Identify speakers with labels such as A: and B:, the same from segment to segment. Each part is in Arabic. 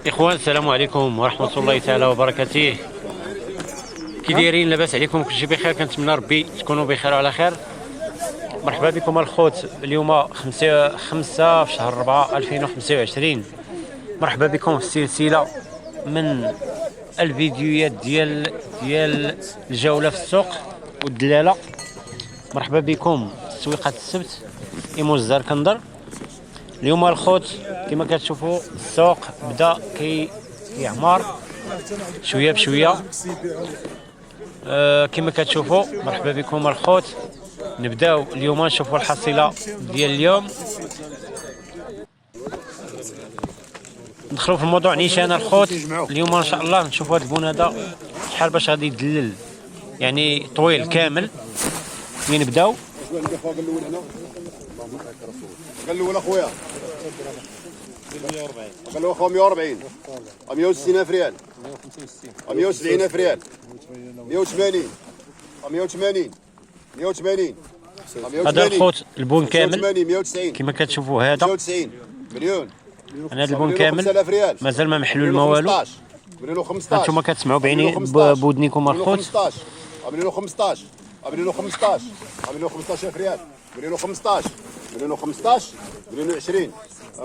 A: اخوان السلام عليكم ورحمه الله تعالى وبركاته. كي دايرين؟ لاباس عليكم؟ كلشي بخير؟ كنتمنى ربي تكونوا بخير وعلى خير. مرحبا بكم الخوت. اليوم 5 في شهر 4 2025. مرحبا بكم في السلسله من الفيديوهات ديال الجوله في السوق والدلاله. مرحبا بكم تسويقات السبت ايمو الزركندر. اليوم الخوت كما كتشوفوا السوق بدا كيعمر شويه بشويه. كما كتشوفوا. مرحبا بكم الخوت. نبداو اليوم نشوفوا الحصيله ديال اليوم، ندخلوا في الموضوع نيشان الخوت. اليوم ان شاء الله نشوفوا هذا البون هذا شحال باش غادي يدلل، يعني طويل كامل. ملي نبداو
B: قال الاول اخويا، قال له اخويا 140 160 الف ريال، 170 الف ريال، 180 180 180.
A: هذا الخوت البون كامل
B: 190
A: كما كتشوفوا. هذا
B: 190 مليون.
A: انا هذا البون كامل مازال ما محلول ما والو.
B: مليون و15.
A: هانتوما كتسمعوا بعيني بودنيكم الخوت.
B: 15 مليون و15 مليون و15 مليون و15 الف ريال، مليون و15 مليون و15 مليون و20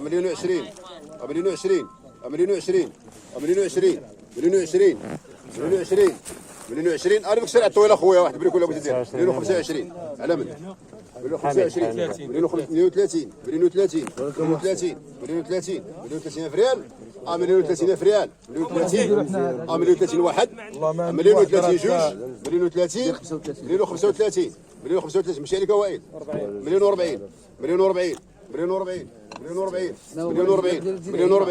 B: مليون و20 مليون و20 مليون و20 مليون و20 مليون و20 مليون و20 مليون و20. انا بك شرع طويل اخويا، واحد بريك ولا بغيتي دير مليون و25 على من مليون و25 مليون و30 مليون و30 مليون و30 مليون و30 مليون و30 الف ريال، مليون و30 الف ريال، مليون و30 مليون و30 واحد، مليون و30 جوج، مليون و30 مليون و35 مليون و35. مشي عليك وائل. مليون و40 مليون و40 مليون و40 مليون و40 مليون و40 مليون و40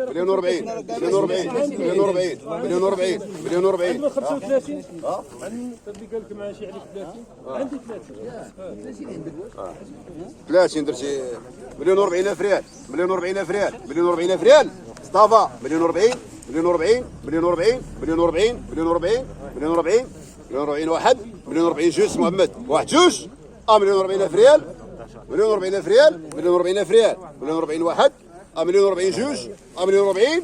B: مليون و40 مليون و40 مليون و40 مليون و40 مليون و40
C: 35. اللي قال لك ماشي عليك 30 عندي
B: 30 درتي. مليون و40 الف ريال، مليون و40 الف ريال، مليون و40 الف ريال صافا. مليون و40 مليون و40 مليون و40 مليون و40 مليون و40 مليون و40 مليون و40 واحد، مليون و40 جوج محمد، واحد جوج. مليون و40 الف ريال، مليون و40 الف ريال، مليون و40 الف ريال، مليون و40 واحد، مليون و40 جوج، مليون و40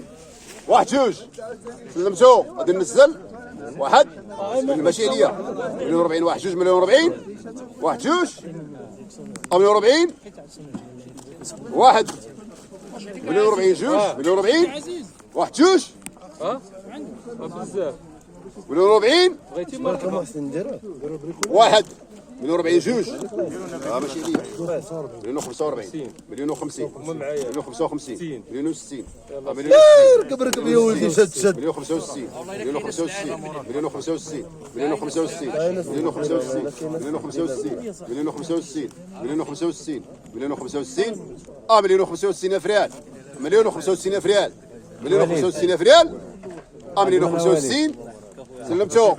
B: واحد جوج. سلمتو غادي ننزل واحد ماشي عليا. مليون و40 واحد جوج، مليون و40 واحد جوج، مليون و40 واحد، مليون و40 جوج، مليون و40 واحد جوج،
C: بزاف
B: مليون و40
C: بغيتي مرحبا
B: واحد، مليون و40 جوج. ماشي عليا. مليون و45 مليون و50 مليون و55 مليون و60
D: ركب ركب يا ولدي شد شد.
B: مليون و65 مليون و65 مليون و65 مليون و65 مليون و65 مليون و65 مليون و65 مليون و65 مليون و65 مليون و65 الف ريال، مليون و65 الف ريال، مليون و65 الف ريال، مليون و65. سلمتو.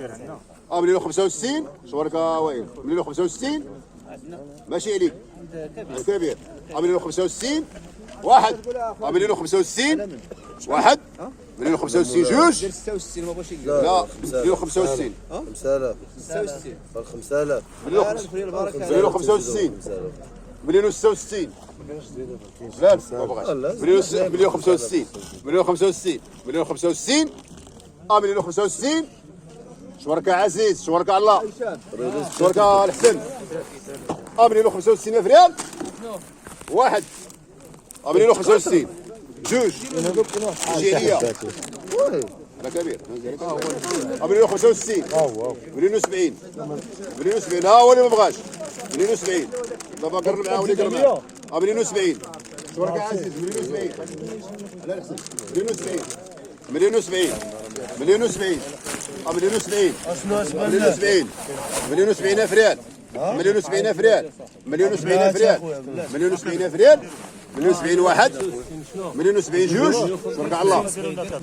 B: مليون و65 شورك وائل. مليون و65 ماشي عليك كبير. مليون و65 واحد، مليون و65 واحد، مليون و65 جوج. لا مليون و65
D: 5000 5000
B: مليون و65 مليون و66 لا ما بغاش. مليون و65 مليون و65 مليون و65 مليون و65. شورك عزيز، شورك الله، شورك الحسن. مليون و65 الف ريال واحد، مليون و65 جوج. جي عليا لا كبير. مليون و65 مليون و70 مليون و70. ها هو اللي ما بغاش. مليون و70 دابا قرب معاه ولي قرب معاه. مليون و70 شورك عزيز. مليون و70 على الحسن. مليون و70 مليون و70 مليون و70 مليون و70 مليون و70 مليون و70 الف ريال، مليون و70 الف ريال، مليون و70 الف ريال، مليون و70 الف ريال، مليون و70 واحد، مليون و70 جوج. تبارك الله.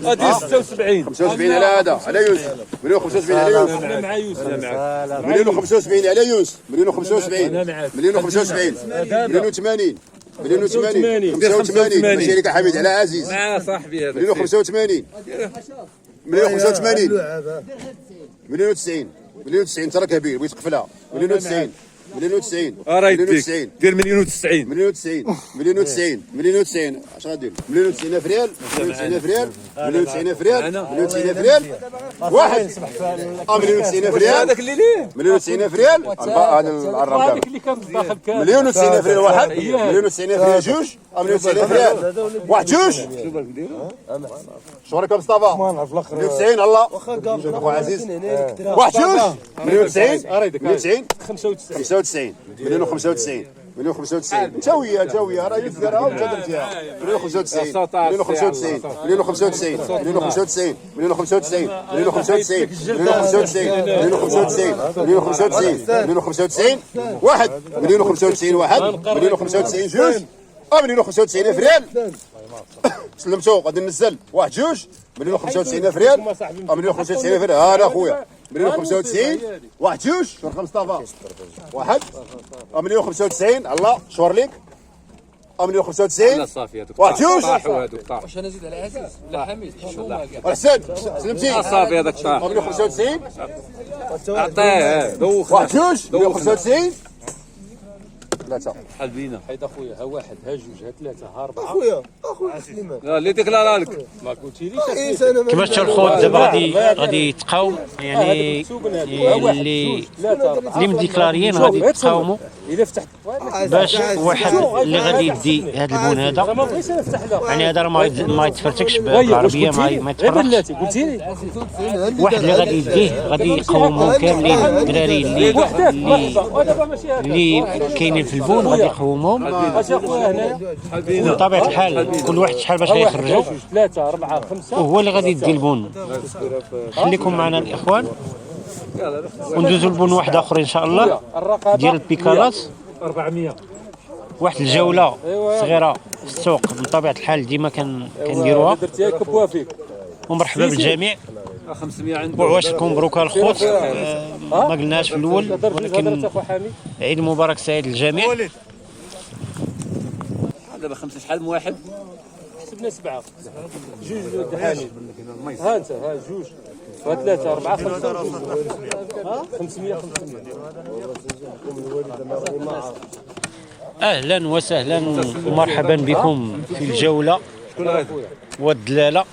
C: هادي 76
B: 75 على هذا على يوسف. مليون و75 على يوسف.
C: انا مع يوسف. انا معك.
B: مليون و75 على يوسف. مليون و75 مليون و75 مليون و80 مليون و80 85. ماشي عليك حميد على عزيز.
C: مع صاحبي هذا
B: مليون و85 مليون و85 مليون و90 مليون و90. ترى كبير بغيت تقفلها. مليون و90 مليون و90
E: راهي
B: مليون و90
E: دير مليون و90
B: مليون و90 مليون و90 مليون و90 اش غادير مليون و90 ألف ريال مليون و90 ألف ريال مليون و90 ألف ريال مليون و90 ألف ريال واحد مليون و90 ألف ريال
E: هذاك اللي ليه
B: مليون و90 ألف ريال هذا الرقم
C: هذيك اللي كان داخل كامل
B: مليون و90 ألف ريال واحد مليون و90 ألف ريال جوج مليون و90 ألف ريال واحد جوج شكرا مصطفى مليون و90 الله اخو عزيز واحد جوج مليون و90 مليون و90 95 مليون و95 مليون و95 انت وياه راه يديرها وانت درتيها مليون و95 مليون و95 مليون و95 مليون و95 مليون و95 مليون و95 مليون و95 مليون و95 مليون و95 واحد مليون و95 واحد مليون و95 جوج مليون و95 ألف ريال سلمتو غادي ننزل واحد جوج مليون و95 ألف ريال مليون و95 ألف ريال هذا اخويا مليون و95 واحد جوج شكرا مصطفى واحد مليون و95 الله شور ليك مليون و95
E: صافي هذوك
B: واحد جوج
E: طاحوا هذوك طاحوا
C: واش انا نزيد على عزيز لا حميد
B: حسن سلمتي
E: صافي هذاك طاح
B: مليون و95
E: عطيه دوخ
B: واحد جوج مليون و95 ثلاثة
E: بحال بينا
C: حيد اخويا ها واحد ها جوج ها ثلاثه ها اربعه
D: اخويا سليمان
E: لا اللي ديكلارا لك
C: ما قلتيليش
A: كيفاش تا الخوت دابا غادي يتقاوم يعني اللي مديكلاريين غادي يتقاوموا
C: الا فتحت
A: باش واحد اللي غادي يدي هذا البون هذا
C: ما بغيتش انا نفتح له
A: يعني هذا راه ما يتفرتكش بالعربيه ما
C: غير
A: يتفرقش
C: بلاتي قلتي لي
A: واحد اللي غادي يديه غادي يقوموا كاملين الدراري
C: ودابا ماشي هكا
A: اللي كاينين في البون غادي يقوموهم
C: اش اخويا هنايا
A: بطبيعه الحال كل واحد شحال باش غيخرجوا
C: ثلاثه اربعه خمسه
A: وهو اللي غادي يدي البون. خليكم معنا الاخوان وندوزوا البون واحد اخر ان شاء الله ديال البيكالات
C: 400
A: واحد الجوله صغيره في السوق بطبيعه الحال ديما كنديروها.
C: درتيها كبوها فيك
A: ومرحبا بالجميع
E: 500 عند
A: وعواشركم مبروك الخوت ما قلناش في الاول ولكن
C: اخو حامي
A: عيد مبارك سعيد للجميع.
E: دابا خمسه شحال من واحد
C: حسبنا سبعه جوج درهم ها انت ها جوج ثلاثه اربعه خمسه 500
A: اهلا وسهلا ومرحبا بكم في الجوله والدلاله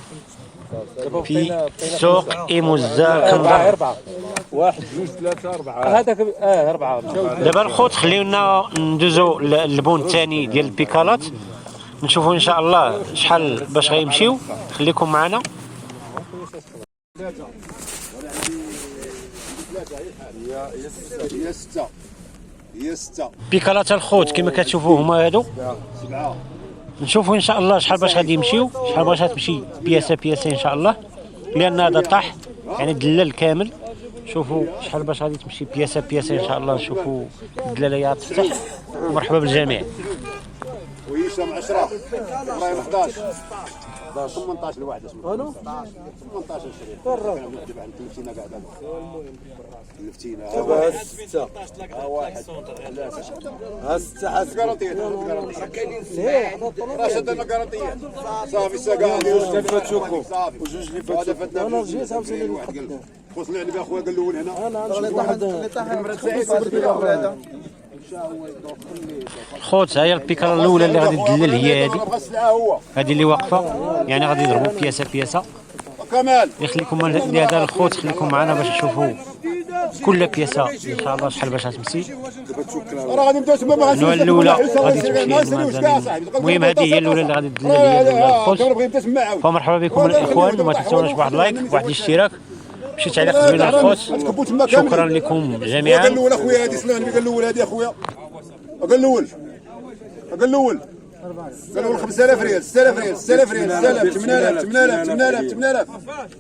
A: في سوق ايموزا كنبر.
C: اربعه
E: واحد جوج ثلاثه اربعه
C: هذاك اربعه
A: دابا الخوت خليونا ندوزو البون الثاني ديال البيكالات نشوفوا ان شاء الله شحال باش غيمشيو. خليكم معنا.
B: هي ستة
A: بيكالات الخوت كما كتشوفوا هما هادو. نشوفوا ان شاء الله شحال باش غادي يمشيو شحال باش غتمشي بياسه بياسه ان شاء الله لان هذا طاح يعني دلال كامل. شوفوا شحال باش غادي تمشي بياسه بياسه ان شاء الله. نشوفوا الدلاله يا تفتح. مرحبا بالجميع.
B: وهشام 10 ابراهيم 11 18 لواحد اسمه 18 تلفتينا كاع دابا تلفتينا
D: ها ستة
B: واحد ثلاثة
D: ها ستة حسب
B: كارونتيات راه شدنا كارونتيات صافي ساكا صافي وجوج اللي فاتوا هذا فاتنا انا رجعت صافي واحد قال وصل عليك اخويا قال الاول هنا
A: الخوت ها هي البيكالا الاولى اللي غادي تدلل هي هذه اللي واقفه يعني غادي يضربوا بياسه بياسه.
B: كمال
A: يخليكم لهذا الخوت خليكم معنا باش نشوفوا كل بياسه ان شاء الله شحال باش غتمشي.
B: راه غادي نبداو تما ما
A: النوع الاولى غادي تمشي. المهم هذه هي الاولى اللي غادي تدلل هي الخوت. فمرحبا بكم الاخوان وما تنسوناش بواحد لايك بواحد الاشتراك شي تعليق زوين على الخوت. شكرا لكم جميعا.
B: قال الاول اخويا هذه سمعني قال الاول هذه اخويا قال الاول قال الاول قال الاول 5000 ريال 6000 ريال 6000 ريال 6000 8000 8000 8000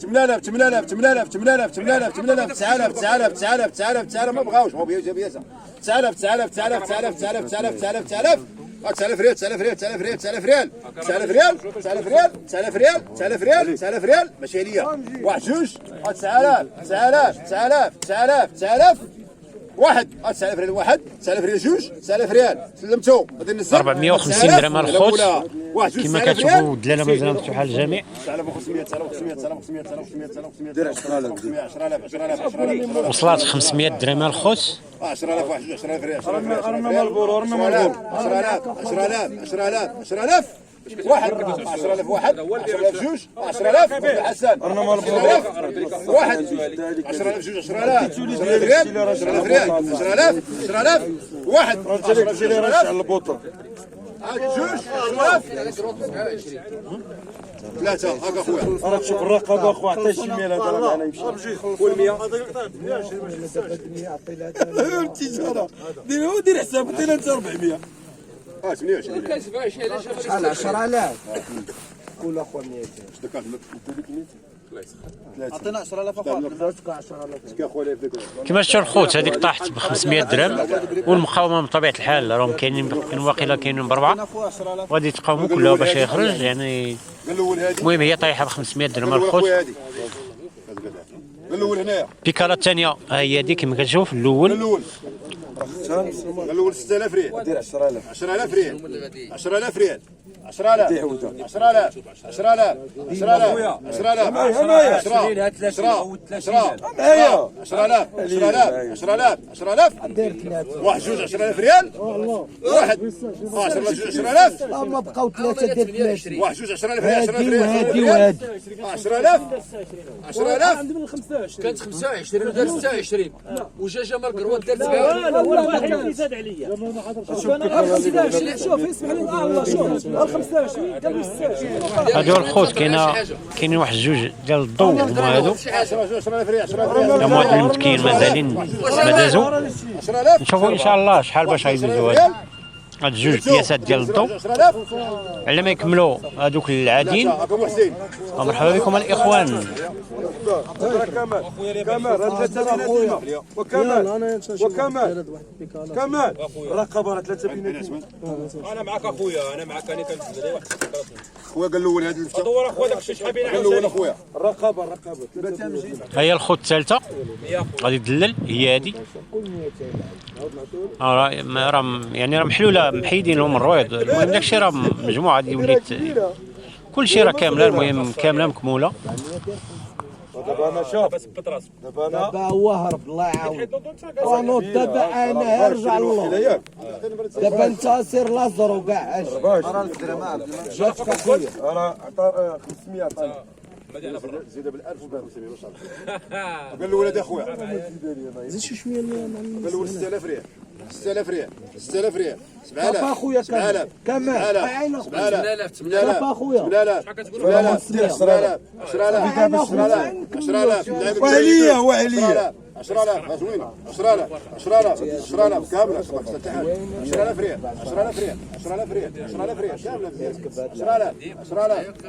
B: 8000 8000 8000 8000 8000 8000 9000 9000 9000 9000 9000 ما بغاوش هو بياسه 9000 9000 9000 9000 9000 9000 9000 9000 ريال 9000 ريال 9000 ريال 9000 ريال 9000 ريال 9000 ريال 9000 ريال 9000 ريال 9000 ريال ماشي عليا واحد جوج 9000 9000 9000 9000 9000 واحد 9000 ريال واحد 9000 ريال جوج 9000 ريال سلمتو غادي ننزل
A: 450 درهم الخوت
B: واحد جوج
A: كما
B: 9000
A: كتشوفوا
B: ريال
A: الدلاله مازال مفتوحه للجميع
B: 9500 9500 9500 دير 10000 10000
A: وصلت 500 درهم الخوت
B: 10000 واحد جوج 10000 ريال 10000
C: رانا مالبور رانا مالبور
B: 10000 واحد 10000 واحد 10000 جوج 10000 حسن
C: رانا مالبور
B: واحد 10000 جوج 10000 ريال 10000 ريال 10000 10000 واحد 10000 جوج 10000
C: على البوطه
B: جوج 10000 ثلاثة هاكا خويا
C: راك تشوف الرقابه اخو حتى شي ميل هذا راه معنا يمشي وال100 التجاره دير حساب دير انت 400
B: 28
D: شحال 10000 قول اخويا 200 عطينا 10000 اخويا 10000
A: كما شفتوا الخوت هذيك طاحت ب 500 درهم والمقاومه بطبيعه الحال راهم كاينين واقيلا كاينين بربعه وغادي يتقاوموا كلها باش يخرج يعني. المهم هي طايحه ب 500 درهم الخوت.
B: الاول هنايا
A: بيكالا الثانيه ها هي هذه كما كتشوف الاول
B: الاول 6000 ريال
D: دير 10000
B: 10000 ريال 10000 ريال 10000 10000 10000 10000 10000 واحد جوج 10000 ريال واحد 10000 جوج 10000
D: اما بقاو ثلاثه ديال 30
B: واحد جوج 10000 ريال 10000 ريال
D: هادي وهادي
B: 10000 10000
C: عندي من 25
E: كانت 25 ودار 26 وجا مارك رواد دار 7
C: لا ولا واحد كان زاد عليا شوف اسمح لي الله شوف ال 25 قبل 26
A: هادو الخوت كاينين واحد جوج ديال الضو هما هادو
B: 10000 ريال 10000 ريال
A: هما هاد المتكين مازالين ما دازو.
B: 10000
A: نشوفوا ان شاء الله شحال باش غيدوزوا هاد جوج بياسات ديال الضو
B: 10000
A: على ما يكملوا هادوك العاديين.
B: هاكا محسن
A: مرحبا بكم الاخوان.
C: كمال 3 وكمال كمال الرقابه راه 3 بيناتهم انا معك اخويا انا معك انا كنزل واحد
B: خويا قال الاول هذا الفتى
C: دور اخويا داك الشيء شحال بين
B: قال الاول اخويا
C: الرقابه
A: ها هي الخوت الثالثه غادي تدلل هي هادي راه يعني راه محلوله محيدين لهم الرويض. المهم داكشي راه مجموعه ديال وليت كلشي راه كامله المهم كامله مكموله.
C: دابا انا شوف بس بطراس
D: دابا هو هرب الله يعاون ونوض دابا انا ارجع لله دابا انت سير لازر وكاع جاتك اخويا
C: راه عطى 500 عطاني
B: زيد بال1000 وبال 500 قال الاول هذا اخويا
D: زيد شي شويه
B: قال الاول 6000 ريال 6000 ريال 6000 ريال
D: طب
B: 7000
D: اخويا كمال عين
B: 8000
D: طب اخويا
B: 8000 10000
C: وعليا وعليا
B: 10000 زوينه 10000 10000 كامله 10000 ريال 10000 ريال 10000 ريال 10000 ريال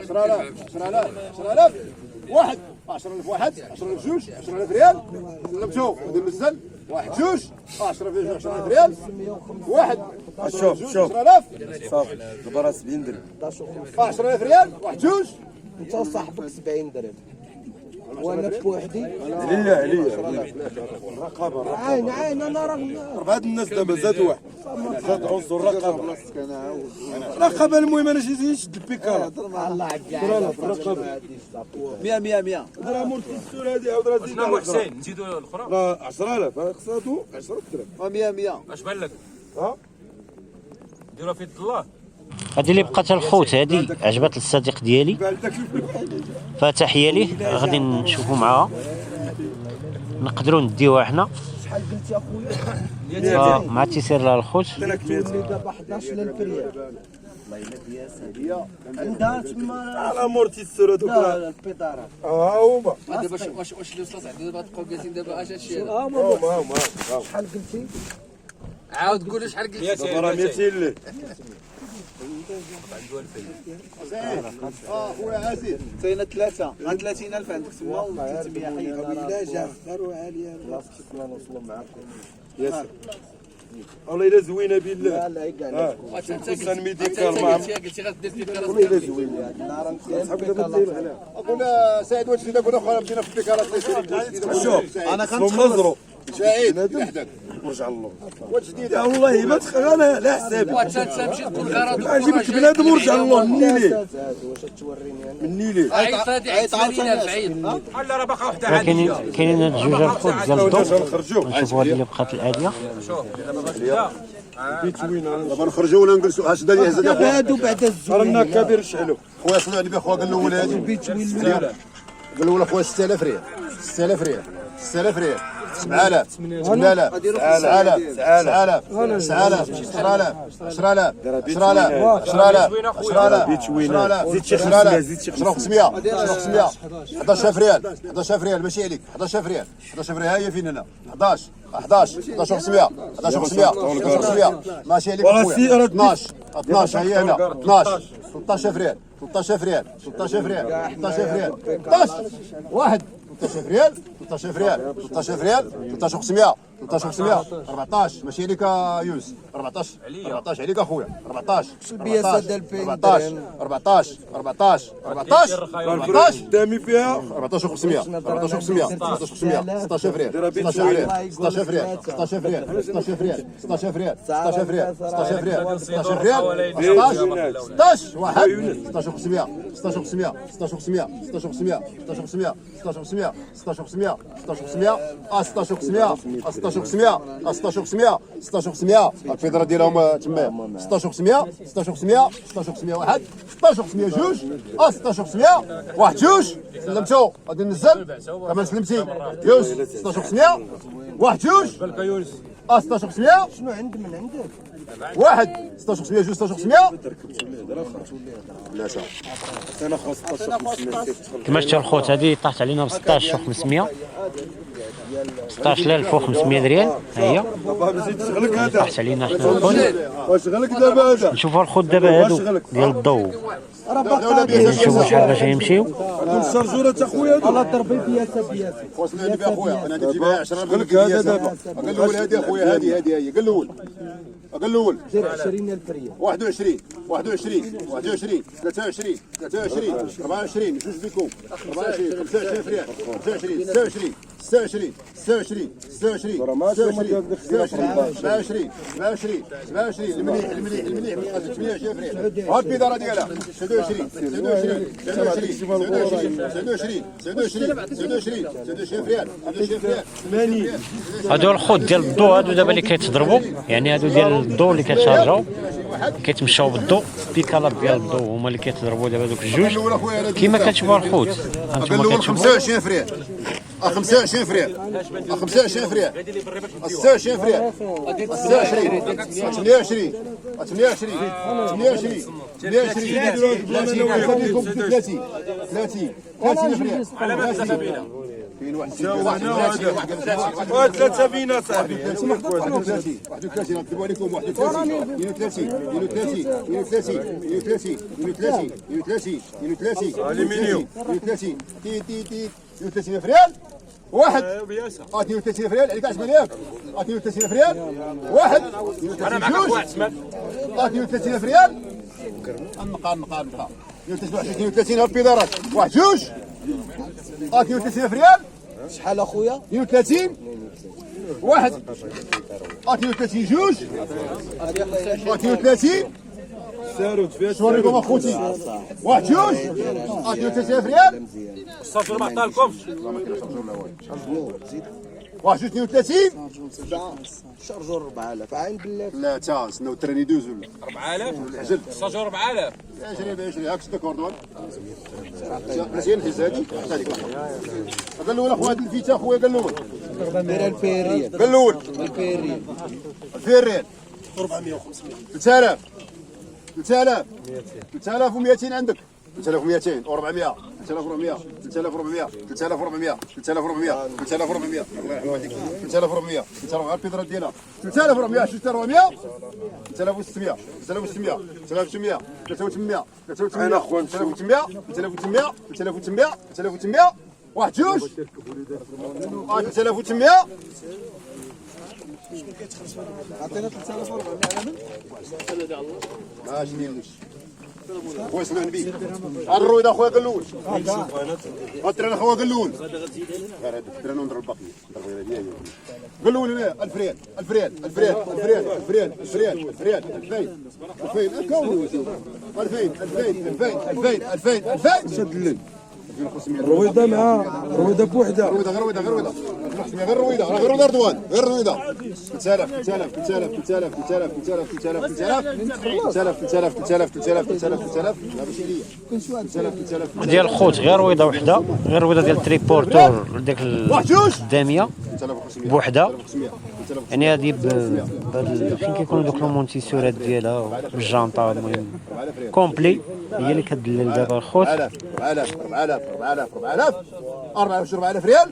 B: كامله 10000 واحد 10000 واحد 10000 جوج 10000 ريال سلمتو غادي ننزل واحد جوج 10000 جوج 10000 ريال واحد
C: شوف
B: 10000
C: صافي دابا راه 70 درهم
B: 10000 ريال واحد جوج
D: انت وصاحبك 70 درهم وانا بوحدي
C: عليا عليا الرقابه
D: عين انا راه
C: ربعه الناس دابا زاد واحد زاد عنصر الرقابه الرقابه المهم انا شي نشد البيكاره
D: الله
C: الرقابه
E: 100 100 100
C: راه مورتي السور هذه عاود راه زيدنا
E: حسين نزيدوا الاخرى
C: راه 10000 خصاتو 10 درهم
E: 100 100 اش بان لك
C: ها
E: ديروها في يد الله.
A: هذه اللي بقات الخوت هذه عجبت الصديق ديالي فتحيه ليه غادي نشوفوا معاها نقدروا نديوها حنا
D: شحال قلتي اخويا
A: مع التيسير لها الخوت.
D: دابا 11000 ريال عندها تما
C: راه مورتي السور هذوك
D: لا
C: راه
D: البيطاره
C: ها هما
E: دابا واش اللي وصلت عندنا دابا تبقاو جالسين دابا اش هادشي هذا
C: هما
D: شحال قلتي
E: عاود قول شحال قلت
C: دابا راه 200 ليه
B: خويا عزيز
E: كاينه 3 عند 30000 عندك تما و300 حي
D: لا جا غير عاليه خلاص كنا نوصلوا معاكم
C: ياسر والله الا زوينه بالله
D: لا كاع
C: خصنا ميديكال مع
E: قلتي غدير فيك
C: والله الا زوينه
D: النهار
B: قلنا سعيد واش جينا قلنا خويا بدينا في البيكارات
C: شوف
B: انا
C: كنتخلص
B: سعيد وحدك
C: ورجع الله وجديده والله ما انا لا حسابي
E: وتمشي تقول غرض
C: نجيب لك بنادم ورجع الله مني ليه مني ليه
E: عيط هذه عيط 80000 عيط
C: لا راه باقا وحده
A: كاينين هاد الجوج الخوت ديال الضو
C: نخرجوا
A: نشوفوا هاد اللي بقات العاديه
B: دابا نخرجوا ولا نجلسوا اش دابا هزا
D: دابا هادو بعد الزول
C: رانا كبير شعلوا
B: خويا صنع لي خويا قال الاول هادي قال الاول خويا 6000 ريال 6000 ريال 6000 ريال 7000 8000 9000 9000 9000 10000 10000 10000 10000 زيد شي 500 زيد شي 500 11000 ريال 11000 ريال ماشي عليك 11000 ريال 11000 ريال ها هي فين هنا 11 11500 11500 ماشي عليك اخويا 12 هي هنا 12 13000 ريال 13000 ريال 13000 ريال 13000 ريال 13 واحد 13000 ريال 13000 ريال 13000 ريال 13500 13500 14 ماشي عليك يونس 14 عليك اخويا 14
D: البياسه ديال
B: 14 14 14 14 14
C: قدامي فيها
B: 14500 14500 16500 16000 ريال 16000 ريال 16000 ريال 16000 ريال 16000 ريال 16000 ريال 16000 ريال 16000 ريال 16 واحد 16500 16500 16500 16500 16500 16500 16500 16500 16500 16500 16500 16500 الفيدرا ديالهم تما 16500 16500 16500 واحد 16500 جوج 16500 واحد جوج سلمتو غادي ننزل كمان سلمتي يوس 16500 واحد جوج 16500
D: شنو عند من عندك
B: واحد 16500 جوج 16500 لا صافي
C: انا 16500
A: كما شفتوا الخوت هذه طاحت علينا ب 16500 16500 ريال ها هي
C: بابا مزيد شغلك هذا
A: طاحت علينا حنا الخوت
C: واش شغلك دابا هذا
A: نشوفوا الخوت دابا هادو ديال الضو
D: راه باقا
A: يعني نشوفوا شحال باش يمشيو
C: الشرجوره اخويا هذا
D: الله ضربي بياسه
B: وصلنا عندي اخويا انا عندي فيها 10
C: شغلك هذا دابا
B: قال الاول هذه اخويا هذه هي قال الاول
D: دير 20000 ريال
B: 21 23 23 24 جوج بكم 24 25 ريال 25 26 26 26 26 27 27 المليح 28 ريال هاد البيداره ديالها 26 ريال 80
A: هادو الخوت ديال الضو هادو دابا اللي كيتضربوا يعني هادو ديال الضو اللي كيتشارجاو كيتمشاو بالضو بيكالات ديال الضو هما اللي كيتضربوا دابا دوك الجوج كيما كتشوفوا الخوت هانتوما كتشوفوا
B: 25 فريال 25 فريال 25 فريال 26 فريال 26 28 28 30 فريال كاين واحد
C: ثلاثه بينا صاحبي
B: 31 نكتبوا عليكم 31 ريال واحد 32 ريال عليك 10 مليون 32 ريال واحد انا معك واحد 32 ريال نقار 32 البيدارات واحد جوج 32 ريال
D: شحال اخويا
B: 32 واحد 32 جوج 32
C: سارود فيها
B: شوريكم اخوتي واحد جوج 32 ريال
C: الصافي ما عطاكمش
B: واحد جوج 32
D: شارجور 4000 عين بالله
B: لا تا نستناو التران يدوز ولا
C: 4000
B: عجل
C: الصاجور 4000
B: 20 هاك شتا كوردون مزيان الحز هادي قال الاول اخويا هاد الفيتا اخويا قال الاول
D: دايره 2000 ريال
B: قال الاول
D: 2000 ريال
B: 2000 ريال 400 و500 3000 3200 عندك 3200 و400 3400 3400 3400 3400 3400 الله يرحم والديك 3400 غير البيدرا ديالها 3400 6400 3600 3600 3800 3800 3800 3800 3800 3800 3800 واحد جوج 3800
D: عطينا 3400
B: ماشي ديالوش خويا سمعني بيك. الرويضه خويا قلول. التران خويا قلول. غير هذا التران ونضرب البقيه. نضرب هذه قلول هنا 1000 ريال 1000 ريال 1000 ريال 1000 ريال 1000 ريال 1000 ريال 1000 ريال 2000 2000 كونوا 2000 2000 2000 2000 2000 شد الليل.
C: الرويضه مع الرويضه بوحده.
B: غير رويضه غير رويضه غير رويضه غير رويضه رضوان غير رويضه 3000 3000 3000 3000 3000 3000 3000 3000 3000 3000 3000 لا ماشي ليا 3000 3000
A: ديال الخوت غير رويضه وحده، غير رويضه ديال التريبورتور ديك الداميه بوحده. يعني هذه فين كيكونوا دوك المونتيسورات ديالها بالجانطه، المهم كومبلي هي اللي كدلل دابا الخوت.
B: 4000 4000 4000 4000 4000 4000 ريال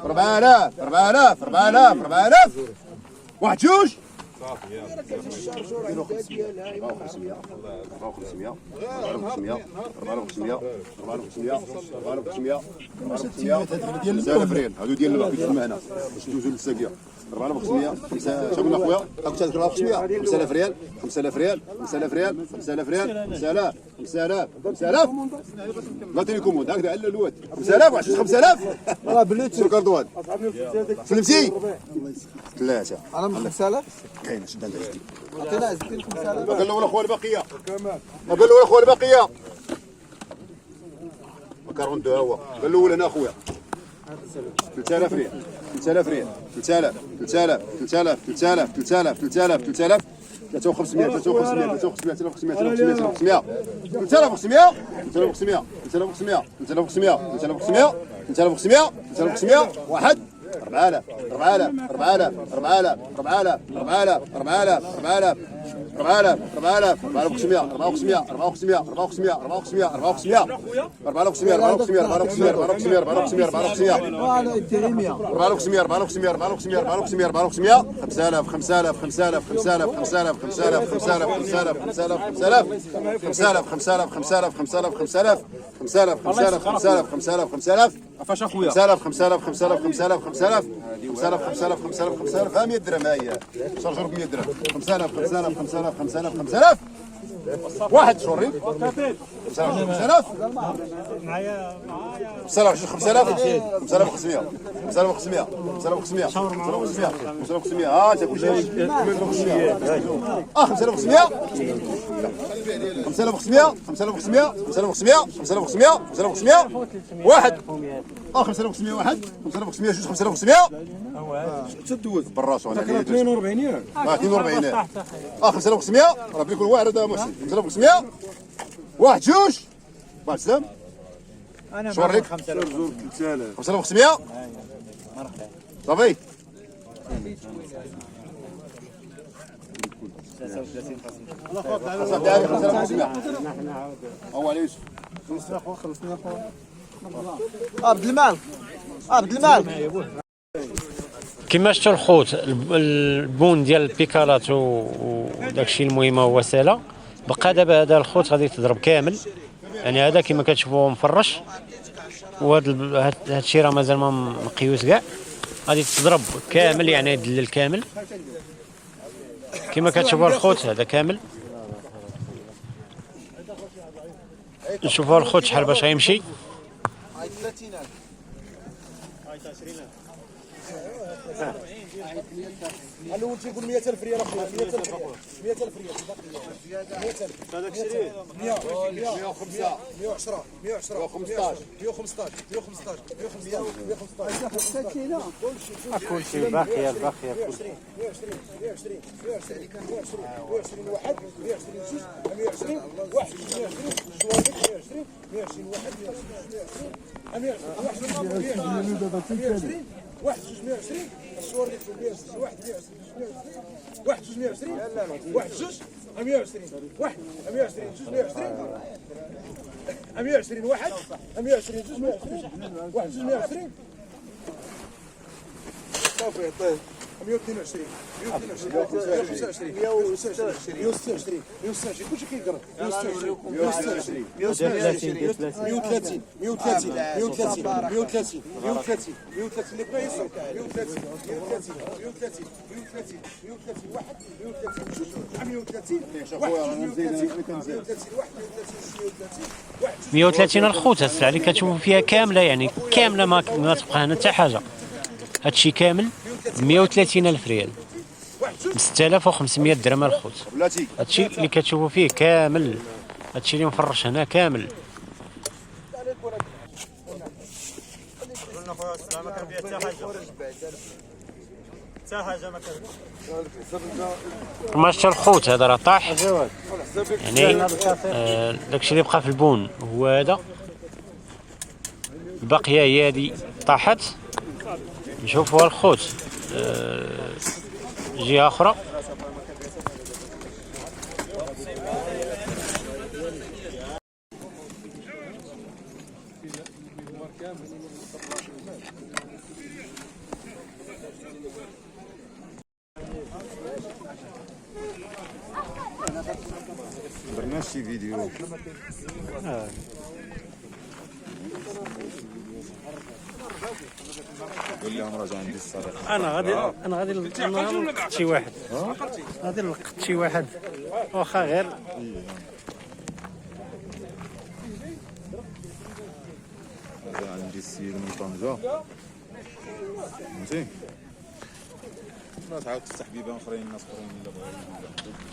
B: 4000 4000 4000 4000 واحد جوج 5000 ريال هادو ديال الفيلم هنا باش ندوزو للساقيه 4500 5 شنو قلنا خويا؟ قلت لك 4500 5000 ريال 5000 ريال 5000 ريال 5000 ريال 5000 5000 5000 لا تيليكوموند هكذا على الواد 5000 واحد 5000
D: راه بليتو
B: شنو كاردوان فهمتي؟ ثلاثة
D: انا من 5000
B: كاين شد انت
D: عطينا عزتي 5000
B: قال له اخويا البقيه قال له اخويا البقيه 42 هو قال له هنا اخويا 3000 ريال 3000 ريال 3000 3000 3000 3000 3000 3000 3000 3500 3500 3500 3500 3500 3500 3500 3500 3500 3500 3500 واحد 4000 4000 4000 4000 4000 4000 4000 4000 4000 4000 4500 4500 4500 4500 4500 4500 4500 4500 4500 4500
D: وانا اديني 100
B: 4500 4500 4500 4500 4500 5000 5000 5000 5000 5000 5000 5000 5000 5000 5000 5000 5000 5000 5000 5000 5000 5000 5000 5000
C: عفاش اخويا
B: 5000 5000 5000 5000 5000 5000 5000 5000 5000 100 درهم ها هي شرجوا لك 100 درهم 5000 5000 5000 5000 5000 واحد شوري 5000 5000 5000 5500 5500 5500 5500 5500 ها انت كل شيء 5500 5500 5500 5500 5500 5500 واحد 5500 واحد 5500 جوج 5500
C: تدوز
B: بالراس وانا
C: 42 ياك
B: 42 5500 راه بيكون واحد هذا محسن 5500 واحد جوج بعد سلام
F: انا
B: شوريك 5500 صافي صافي 5500 هو على يوسف
D: عبد المال عبد المال
A: كما شفتوا الخوت البون ديال البيكالات وداكشي المهم هو سالا. بقى دابا هذا الخوت غادي تضرب كامل، يعني هذا كما كتشوفوا مفرش، وهذا الشيء راه مازال ما مقيوس كاع، غادي تضرب كامل يعني يدلل كامل كما كتشوفوا الخوت هذا كامل. نشوفوا الخوت شحال باش غيمشي.
C: الاول تيقول 100000 ريال اخويا 100000 ريال 100000 ريال 100000 هذاك شريه 100 105 110 110 115 115 115 115
F: كل شيء باقي
C: 120 120 120 واحد 120 جوج 120 واحد 120 جوارك 120 120 واحد 120 واحد جوج 120 الصور اللي تقول 120 واحد جوج 120 واحد جوج 120 واحد 120 جوج 120 120 واحد 120 جوج 120 واحد جوج 120 صافي عطيه 122 125 126 126 كلشي كيقرا 126 126 130 130 130 130 130 130 اللي بغا يصرف 130 130 130 130 130 واحد 130 جوج 130
A: 130 الخوت. هاد السلعه اللي كتشوفوا فيها كامله يعني كامله ما تبقى هنا حتى حاجه. هادشي كامل 130 الف ريال، 6500 درهم الخوت.
B: بلاتي
A: هادشي اللي كتشوفوا فيه كامل، هادشي اللي مفرش هنا كامل.
F: قلنا خويا السلعه ما كان فيها حتى حاجه، حتى حاجه ما كان.
A: قماشة الخوت هذا راه طاح يعني داكشي اللي بقى في البون هو هذا، الباقيه هي هذه طاحت. نشوفوها الخوت جهه اخرى.
G: درنا شي فيديو قول لهم راه عندي الصراحه.
F: انا غادي نلقط شي واحد، غادي نلقط شي واحد واخا غير
G: هذا عندي السيد من طنجة فهمتي. تعاود تفتح بيبان اخرين الناس اخرين اللي بغاو.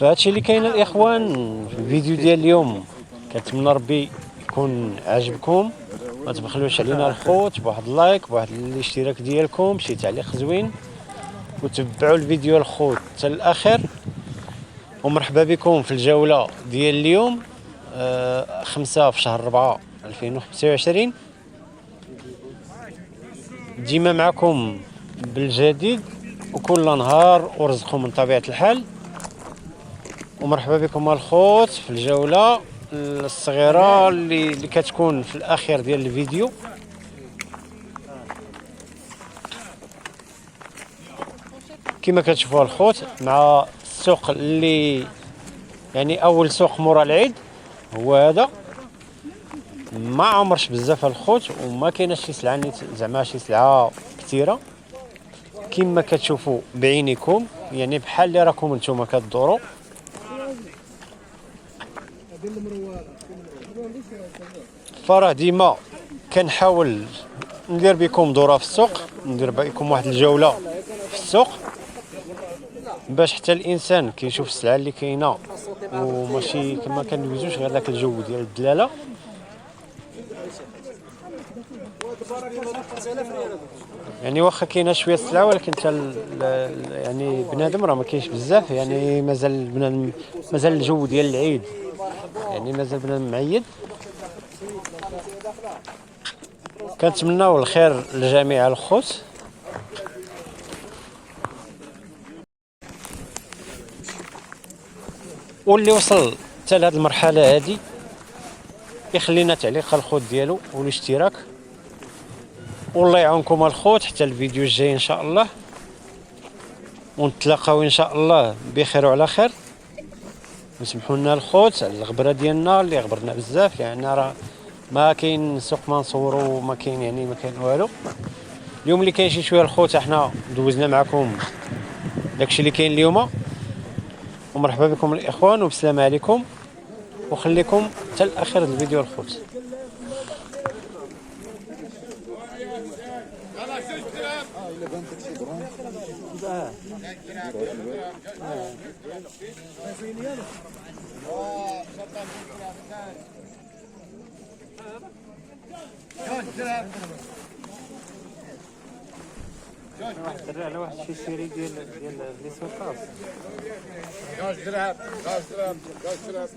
A: فهادشي اللي كاين الاخوان في الفيديو ديال اليوم. كنتمنى ربي يكون عجبكم، ما تبخلوش علينا الخوت بواحد اللايك، بواحد الاشتراك ديالكم، شي تعليق زوين، وتبعوا الفيديو الخوت حتى الاخر. ومرحبا بكم في الجوله ديال اليوم 5 في شهر 4 2025. ديما معكم بالجديد وكل نهار ورزقكم من طبيعة الحال. ومرحبا بكم الخوت في الجولة الصغيرة اللي كتكون في الأخير ديال الفيديو. كما كتشوفوا الخوت مع السوق اللي يعني أول سوق مورا العيد هو هذا. ما عمرش بزاف الخوت وما كايناش شي سلعة زعما شي سلعة كثيرة كما كتشوفوا بعينيكم، يعني بحال اللي راكم نتوما كدوروا. فراه ديما كنحاول ندير بكم دوره في السوق، ندير بكم واحد الجوله في السوق باش حتى الانسان كيشوف السلعه اللي كاينه وماشي كما كندوزوش غير داك الجو ديال الدلاله. يعني واخا كاينه شويه السلعه ولكن حتى يعني بنادم راه ما كاينش بزاف، يعني مازال بنادم مازال الجو ديال العيد يعني مازال بنادم معيد. كنتمناو الخير لجميع الخوت. واللي وصل حتى لهاد المرحله هادي يخلينا تعليق الخوت ديالو والاشتراك. والله يعاونكم الخوت حتى الفيديو الجاي ان شاء الله، ونتلاقاو ان شاء الله بخير وعلى خير. وسمحوا لنا الخوت على الغبره ديالنا اللي غبرنا بزاف، لان راه ما كاين سوق ما نصوروا، ما كاين يعني ما كاين والو. اليوم اللي كاين شي شويه الخوت احنا دوزنا معكم داكشي اللي كاين اليوم. ومرحبا بكم الاخوان وبسلام عليكم، وخليكم حتى الاخر الفيديو الخوت. دري على واحد شي سيري ديال لي سوقاس.
B: جوج درهم 10 درهم